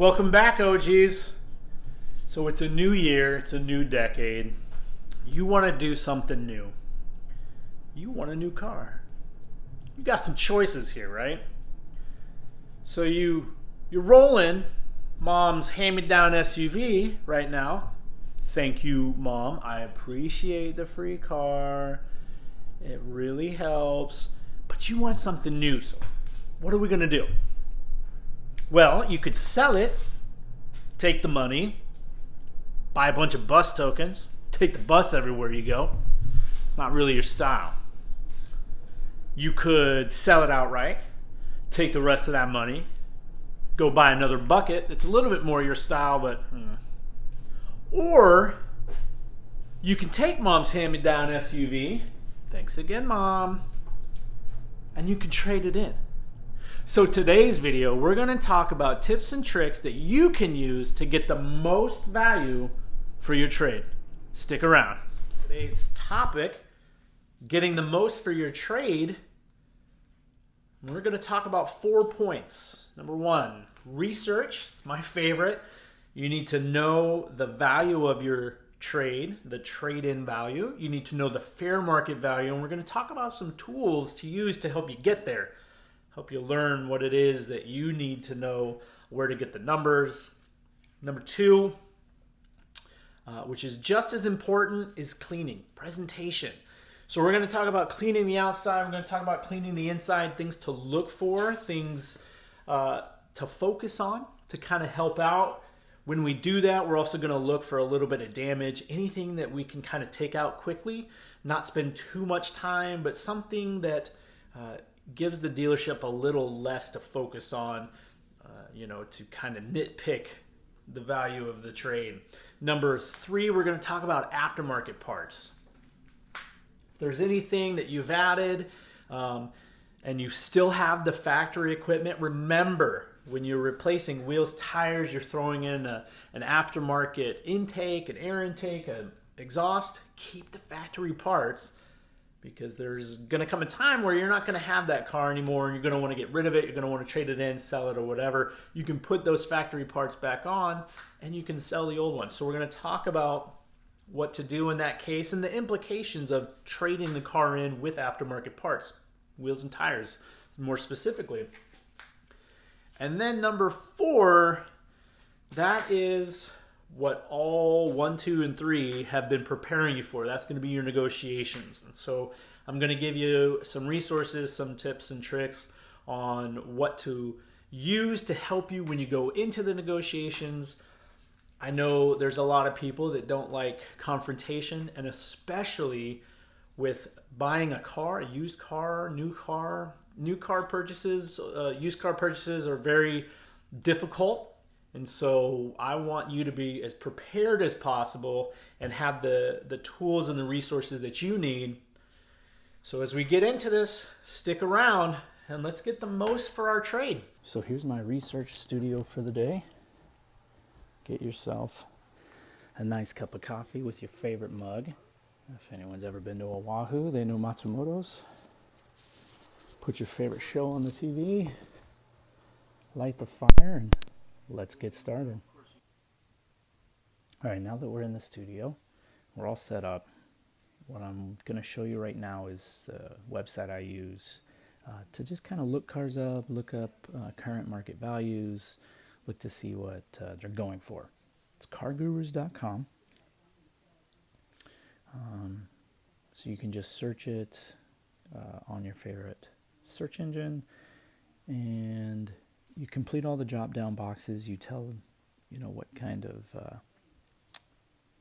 Welcome back, OGs. So it's a new year, it's a new decade. You want to do something new. You want a new car. You got some choices here, right? So you roll in mom's hand-me-down SUV right now. Thank you, Mom. I appreciate the free car. It really helps. But you want something new, so what are we going to do? Well, you could sell it, take the money, buy a bunch of bus tokens, take the bus everywhere you go. It's not really your style. You could sell it outright, take the rest of that money, go buy another bucket. It's a little bit more your style, but... Or you can take Mom's hand-me-down SUV. Thanks again, Mom. And you can trade it in. So today's video, we're going to talk about tips and tricks that you can use to get the most value for your trade. Stick around. Today's topic, getting the most for your trade, we're going to talk about 4 points. Number 1, research. It's my favorite. You need to know the value of your trade, the trade-in value. You need to know the fair market value, and we're going to talk about some tools to use to help you get there. Help you learn what it is that you need to know, where to get the numbers. Number 2, which is just as important, is cleaning, presentation. So we're going to talk about cleaning the outside. We're going to talk about cleaning the inside, things to look for, things to focus on, to kind of help out. When we do that, we're also going to look for a little bit of damage, anything that we can kind of take out quickly, not spend too much time, but something that gives the dealership a little less to focus on, to kind of nitpick the value of the trade. Number 3, we're going to talk about aftermarket parts. If there's anything that you've added and you still have the factory equipment, remember, when you're replacing wheels, tires, you're throwing in an aftermarket intake, an air intake, an exhaust. Keep the factory parts, because there's going to come a time where you're not going to have that car anymore and you're going to want to get rid of it. You're going to want to trade it in, sell it, or whatever. You can put those factory parts back on and you can sell the old ones. So we're going to talk about what to do in that case and the implications of trading the car in with aftermarket parts, wheels and tires, more specifically. And then number 4, that is what all 1, 2, and 3 have been preparing you for. That's going to be your negotiations. And so I'm going to give you some resources, some tips and tricks on what to use to help you when you go into the negotiations. I know there's a lot of people that don't like confrontation, and especially with buying a car, a used car, new car purchases. Used car purchases are very difficult. And so I want you to be as prepared as possible and have the tools and the resources that you need. So as we get into this, stick around and let's get the most for our trade. So here's my research studio for the day. Get yourself a nice cup of coffee with your favorite mug. If anyone's ever been to Oahu, they know Matsumoto's. Put your favorite show on the TV, light the fire, and let's get started. All right, now that we're in the studio, we're all set up. What I'm going to show you right now is the website I use to just kind of look cars up, look up current market values, look to see what they're going for. It's cargurus.com. So you can just search it on your favorite search engine, and you complete all the drop-down boxes. You tell, what kind of,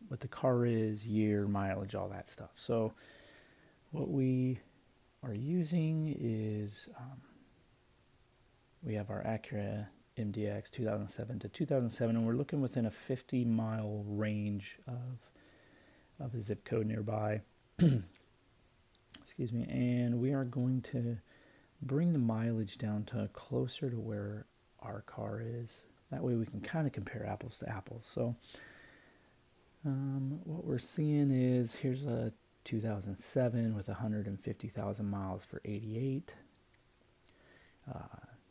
what the car is, year, mileage, all that stuff. So what we are using is, we have our Acura MDX 2007 to 2007, and we're looking within a 50-mile range of a zip code nearby. Excuse me. And we are going to bring the mileage down to closer to where our car is. That way we can kind of compare apples to apples. So what we're seeing is, here's a 2007 with 150,000 miles for 88.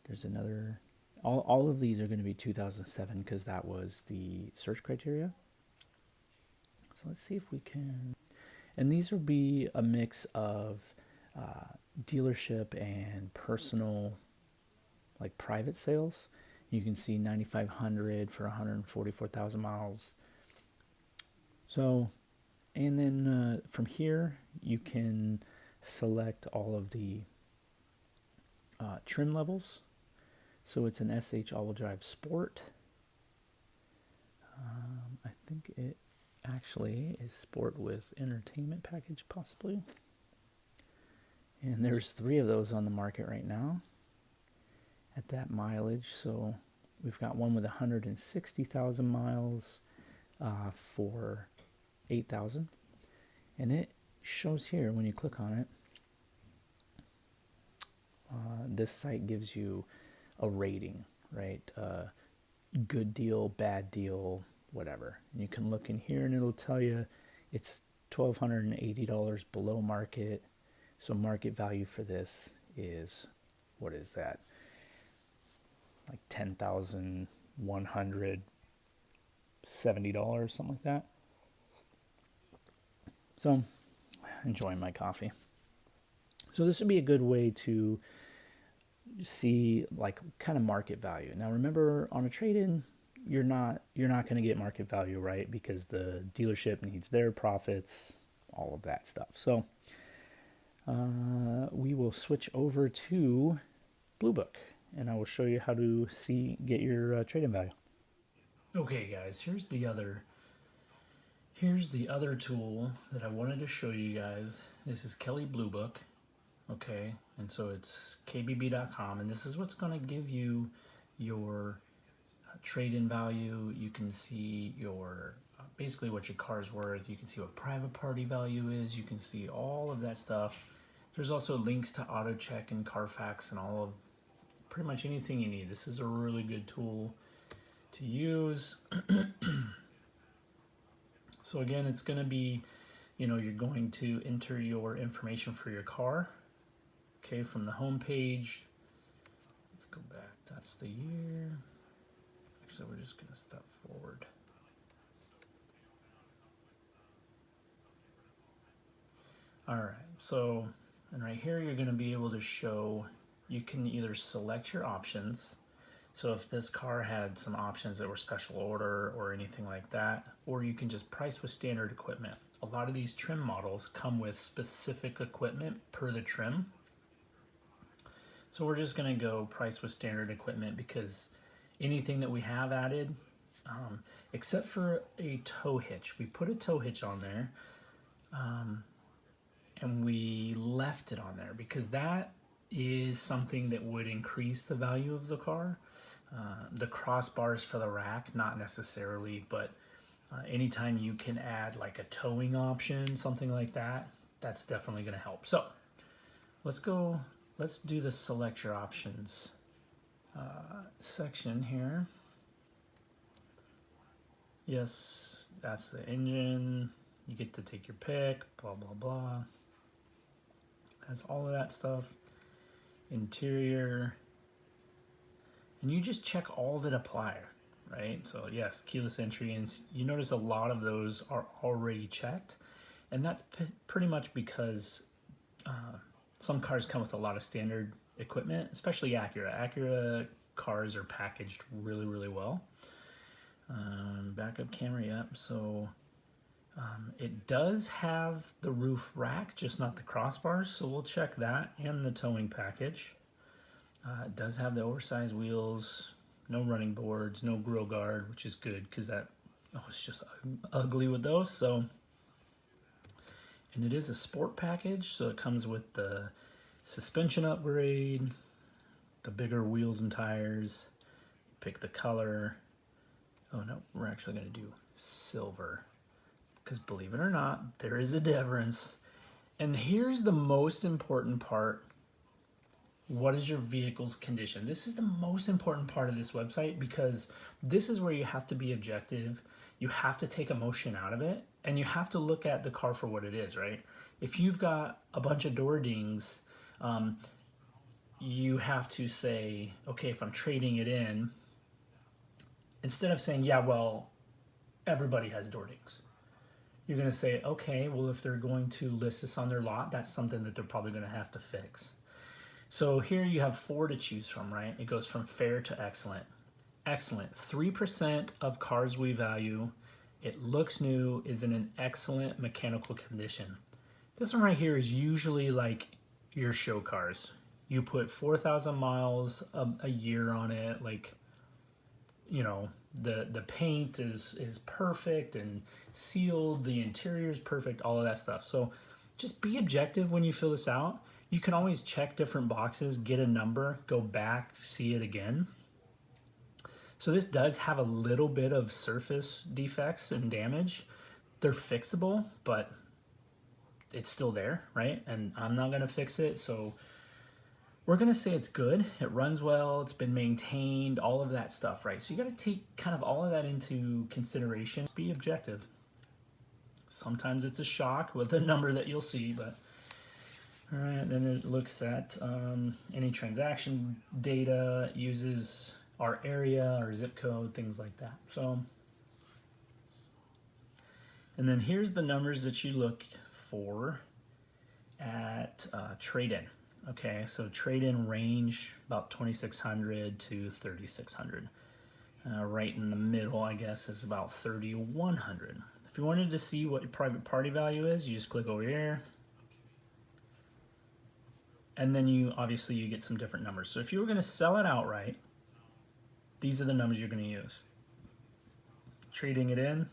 There's another All of these are going to be 2007 because that was the search criteria. So let's see if we can. And these will be a mix of dealership and personal, like private sales. You can see 9,500 for 144,000 miles. So, and then from here, you can select all of the trim levels. So it's an SH all-wheel drive Sport. I think it actually is Sport with entertainment package, possibly. And there's 3 of those on the market right now at that mileage. So we've got one with 160,000 miles for 8,000, and it shows here when you click on it. This site gives you a rating, right? Good deal, bad deal, whatever. And you can look in here and it'll tell you it's $1,280 below market. So market value for this is, what is that? Like $10,170, something like that. So enjoying my coffee. So this would be a good way to see like kind of market value. Now remember, on a trade-in, you're not going to get market value, right? Because the dealership needs their profits, all of that stuff. So we will switch over to Blue Book, and I will show you how to get your trade-in value. Okay, guys, here's the other tool that I wanted to show you guys. This is Kelly Blue Book. Okay, and so it's kbb.com, and this is what's going to give you your trade-in value. You can see your basically what your car's worth. You can see what private party value is. You can see all of that stuff. There's also links to AutoCheck and Carfax and all of pretty much anything you need. This is a really good tool to use. So again, it's going to be, you're going to enter your information for your car. Okay, from the home page. Let's go back. That's the year. Actually, we're just going to step forward. All right, so, and right here you're going to be able to show, you can either select your options. So if this car had some options that were special order or anything like that, or you can just price with standard equipment. A lot of these trim models come with specific equipment per the trim. So we're just going to go price with standard equipment because anything that we have added, except for a tow hitch, we put a tow hitch on there, and we left it on there because that is something that would increase the value of the car. The crossbars for the rack, not necessarily, but anytime you can add like a towing option, something like that, that's definitely going to help. So let's do the select your options section here. Yes, that's the engine. You get to take your pick, blah, blah, blah. Has all of that stuff. Interior. And you just check all that apply, right? So yes, keyless entry, and you notice a lot of those are already checked. And that's pretty much because some cars come with a lot of standard equipment, especially Acura. Acura cars are packaged really, really well. Backup camera, yep. So it does have the roof rack, just not the crossbars. So we'll check that and the towing package. It does have the oversized wheels, no running boards, no grill guard, which is good because it's just ugly with those. So, and it is a sport package, so it comes with the suspension upgrade, the bigger wheels and tires. Pick the color. Oh no, we're actually going to do silver because believe it or not, there is a difference. And here's the most important part. What is your vehicle's condition? This is the most important part of this website because this is where you have to be objective. You have to take emotion out of it, and you have to look at the car for what it is, right? If you've got a bunch of door dings, you have to say, okay, if I'm trading it in, instead of saying, yeah, well, everybody has door dings, you're going to say, okay, well, if they're going to list this on their lot, that's something that they're probably going to have to fix. So here you have 4 to choose from, right? It goes from fair to excellent. Excellent. 3% of cars we value. It looks new, is in an excellent mechanical condition. This one right here is usually like your show cars. You put 4,000 miles a year on it, like, you know, the paint is perfect and sealed, the interior is perfect, all of that stuff. So just be objective when you fill this out. You can always check different boxes, get a number, go back, see it again. So this does have a little bit of surface defects and damage. They're fixable, but it's still there, right? And I'm not gonna fix it, so we're gonna say it's good, it runs well, it's been maintained, all of that stuff, right? So you gotta take kind of all of that into consideration. Be objective. Sometimes it's a shock with the number that you'll see, but all right, then it looks at any transaction data, uses our area, our zip code, things like that. So, and then here's the numbers that you look for at trade-in. Okay, so trade-in range about 2,600 to 3,600. Right in the middle, I guess, is about 3,100. If you wanted to see what your private party value is, you just click over here. And then you get some different numbers. So if you were going to sell it outright, these are the numbers you're going to use. Trading it in,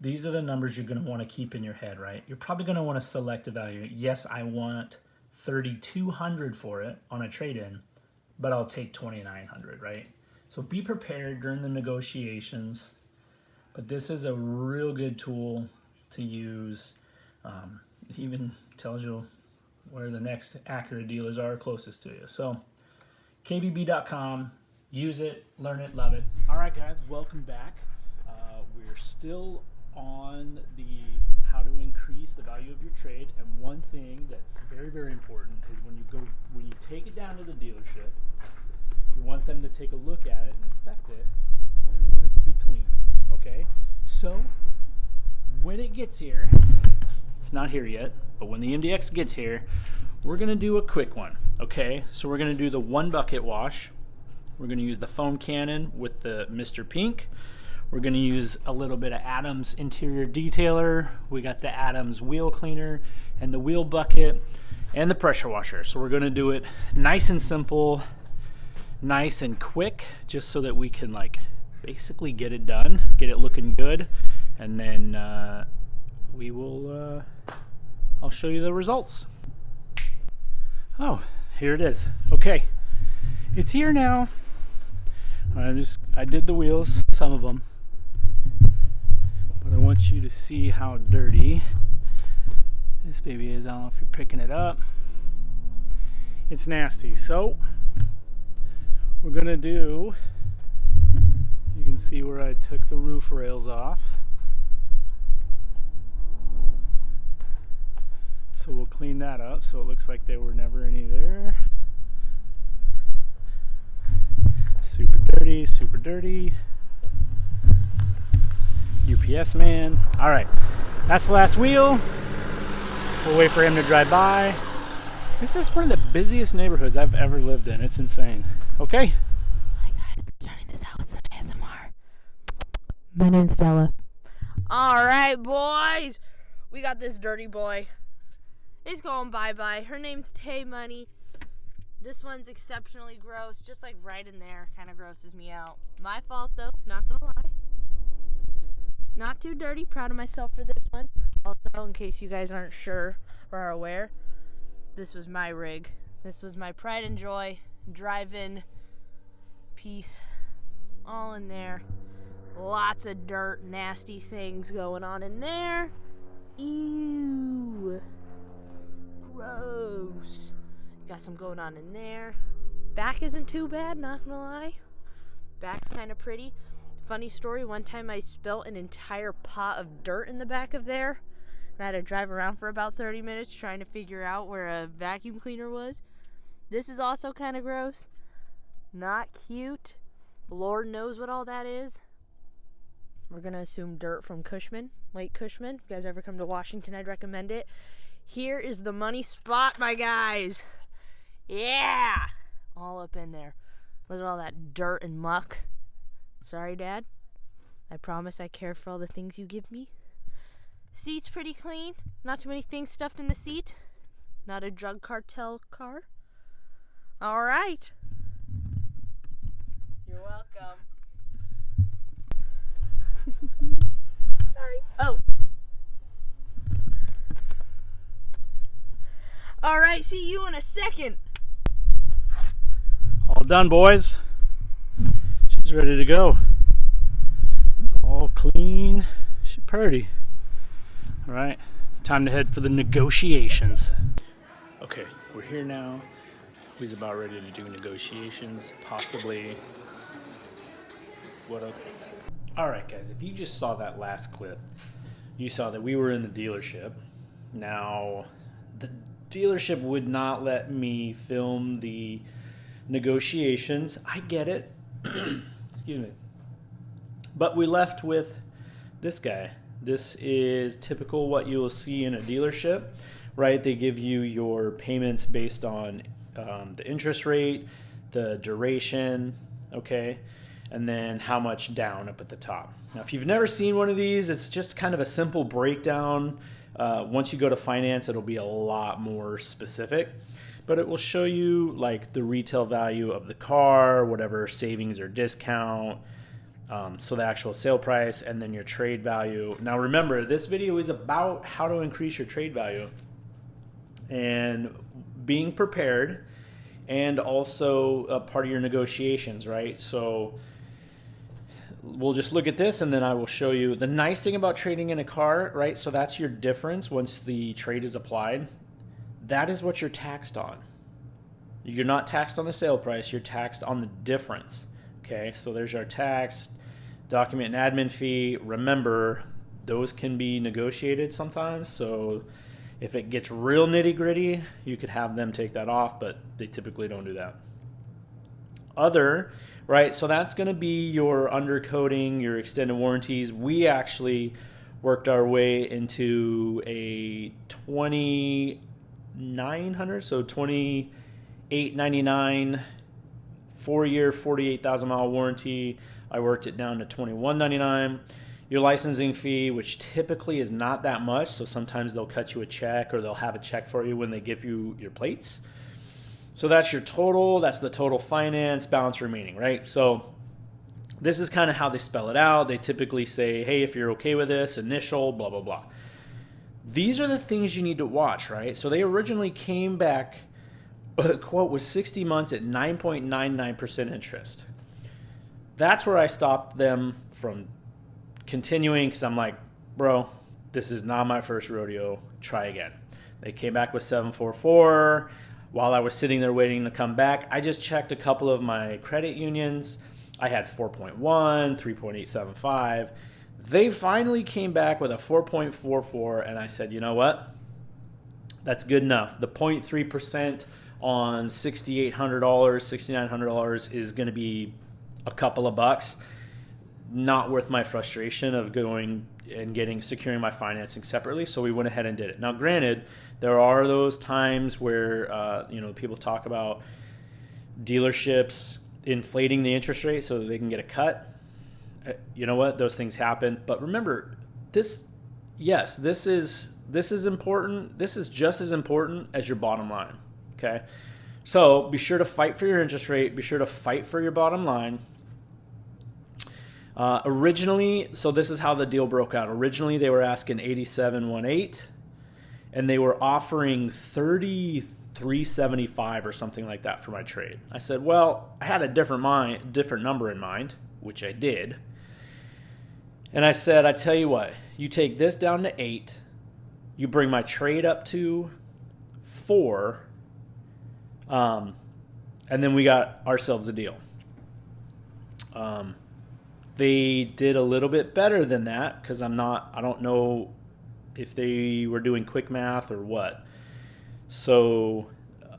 these are the numbers you're going to want to keep in your head, right? You're probably going to want to select a value. Yes, I want 3,200 for it on a trade-in, but I'll take 2,900, right? So be prepared during the negotiations. But this is a real good tool to use. It even tells you where the next Acura dealers are closest to you. So kbb.com, use it, learn it, love it. All right, guys, welcome back. We're still on the how to increase the value of your trade, and one thing that's very, very important is when you take it down to the dealership, you want them to take a look at it and inspect it, and you want it to be clean. Okay, so when it gets here, it's not here yet, but when the MDX gets here, we're gonna do a quick one. Okay, so we're gonna do the 1 bucket wash. We're gonna use the foam cannon with the Mr. Pink. We're gonna use a little bit of Adams interior detailer. We got the Adams wheel cleaner and the wheel bucket and the pressure washer. So we're gonna do it nice and simple, nice and quick, just so that we can like basically get it done, get it looking good, and then I'll show you the results. Oh, here it is. Okay, it's here now. I did the wheels, some of them, but I want you to see how dirty this baby is. I don't know if you're picking it up. It's nasty. So we're gonna do, you can see where I took the roof rails off. So we'll clean that up so it looks like there were never any there. Super dirty, super dirty. UPS man. All right, that's the last wheel. We'll wait for him to drive by. This is one of the busiest neighborhoods I've ever lived in. It's insane. Okay. Hi guys, I'm starting this out with some ASMR. My name's Bella. All right, boys. We got this dirty boy. He's going bye-bye. Her name's Tay Money. This one's exceptionally gross, just like right in there. Kind of grosses me out. My fault though, not gonna lie. Not too dirty, proud of myself for this one. Also, in case you guys aren't sure or are aware, this was my rig. This was my pride and joy, drive-in piece, all in there. Lots of dirt, nasty things going on in there. Ew. Gross. Got some going on in there. Back isn't too bad, not gonna lie. Back's kind of pretty. Funny story, one time I spilt an entire pot of dirt in the back of there. And I had to drive around for about 30 minutes trying to figure out where a vacuum cleaner was. This is also kind of gross. Not cute. Lord knows what all that is. We're going to assume dirt from Cushman, Lake Cushman. If you guys ever come to Washington, I'd recommend it. Here is the money spot, my guys. Yeah! All up in there. Look at all that dirt and muck. Sorry, Dad. I promise I care for all the things you give me. Seat's pretty clean. Not too many things stuffed in the seat. Not a drug cartel car. All right. You're welcome. Sorry. Oh. All right, see you in a second. All done, boys. She's ready to go. All clean. She's pretty. All right, time to head for the negotiations. Okay, we're here now. He's about ready to do negotiations, possibly. What up? All right, guys, if you just saw that last clip, you saw that we were in the dealership. Now, the dealership would not let me film the negotiations. I get it. Excuse me. But we left with this guy. This is typical what you will see in a dealership, right? They give you your payments based on the interest rate, the duration, okay, and then how much down up at the top. Now, if you've never seen one of these, it's just kind of a simple breakdown. Once you go to finance, it'll be a lot more specific, but it will show you like the retail value of the car, whatever savings or discount, so the actual sale price, and then your trade value. Now remember, this video is about how to increase your trade value and being prepared, and also a part of your negotiations, right? So we'll just look at this and then I will show you the nice thing about trading in a car, right? So that's your difference once the trade is applied. That is what you're taxed on. You're not taxed on the sale price, you're taxed on the difference. Okay, so there's our tax, document and admin fee. Remember, those can be negotiated sometimes. So if it gets real nitty gritty, you could have them take that off, but they typically don't do that. Other, right, so that's going to be your undercoating, your extended warranties. We actually worked our way into a $2,900, so $2,899 4-year, 48,000 mile warranty. I worked it down to $2,199. Your licensing fee, which typically is not that much, so sometimes they'll cut you a check or they'll have a check for you when they give you your plates. So that's your total. That's the total finance balance remaining, right? So this is kind of how they spell it out. They typically say, hey, if you're okay with this, initial, blah, blah, blah. These are the things you need to watch, right? So they originally came back, the quote was 60 months at 9.99% interest. That's where I stopped them from continuing, because I'm like, bro, this is not my first rodeo. Try again. They came back with 744. While I was sitting there waiting to come back, I just checked a couple of my credit unions. I had 4.1, 3.875. They finally came back with a 4.44, and I said, you know what? That's good enough. The 0.3% on $6,800, $6,900 is going to be a couple of bucks. Not worth my frustration of going and securing my financing separately. So we went ahead and did it. Now, granted, there are those times where people talk about dealerships inflating the interest rate so that they can get a cut. You know what? Those things happen. But remember, this is important. This is just as important as your bottom line. Okay, so be sure to fight for your interest rate. Be sure to fight for your bottom line. Originally, so this is how the deal broke out. Originally, they were asking $87,180, and they were offering $33.75 or something like that for my trade. I said, well, I had a different number in mind, which I did. And I said, I tell you what, you take this down to 8, you bring my trade up to 4, and then we got ourselves a deal. They did a little bit better than that, because I don't know if they were doing quick math or what. So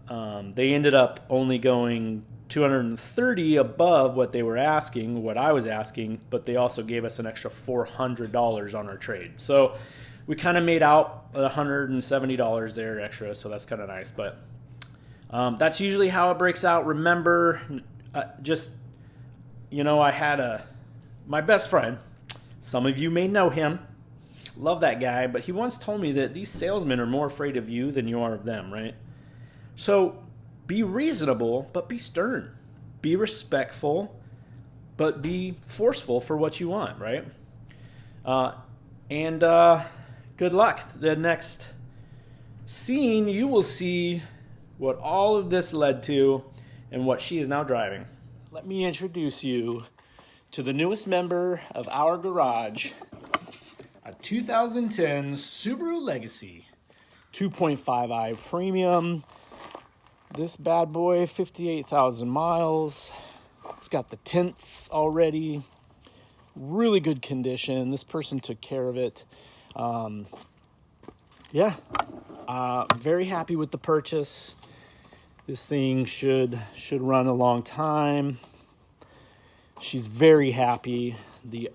they ended up only going $230 above what they were asking, what I was asking, but they also gave us an extra $400 on our trade. So we kind of made out $170 there extra, so that's kind of nice. But that's usually how it breaks out. Remember, I had my best friend. Some of you may know him. Love that guy, but he once told me that these salesmen are more afraid of you than you are of them, right? So be reasonable, but be stern. Be respectful, but be forceful for what you want, right? And good luck. The next scene, you will see what all of this led to and what she is now driving. Let me introduce you to the newest member of our garage, a 2010 Subaru Legacy 2.5i Premium. This bad boy, 58,000 miles. It's got the tints already. Really good condition. This person took care of it. Very happy with the purchase. This thing should run a long time. She's very happy. The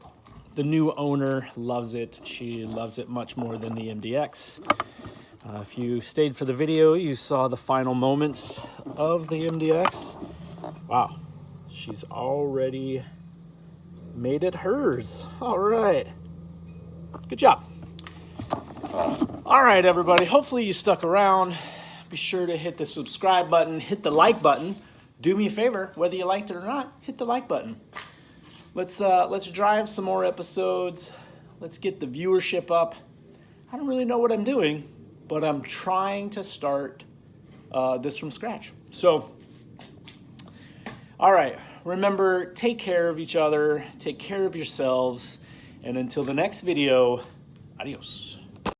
new owner loves it. She loves it much more than the MDX. If you stayed for the video, you saw the final moments of the MDX. Wow, she's already made it hers. All right, good job. All right, everybody, hopefully you stuck around. Be sure to hit the subscribe button, hit the like button. Do me a favor, whether you liked it or not, hit the like button. Let's drive some more episodes. Let's get the viewership up. I don't really know what I'm doing, but I'm trying to start this from scratch. So, all right, remember, take care of each other, take care of yourselves, and until the next video, adios.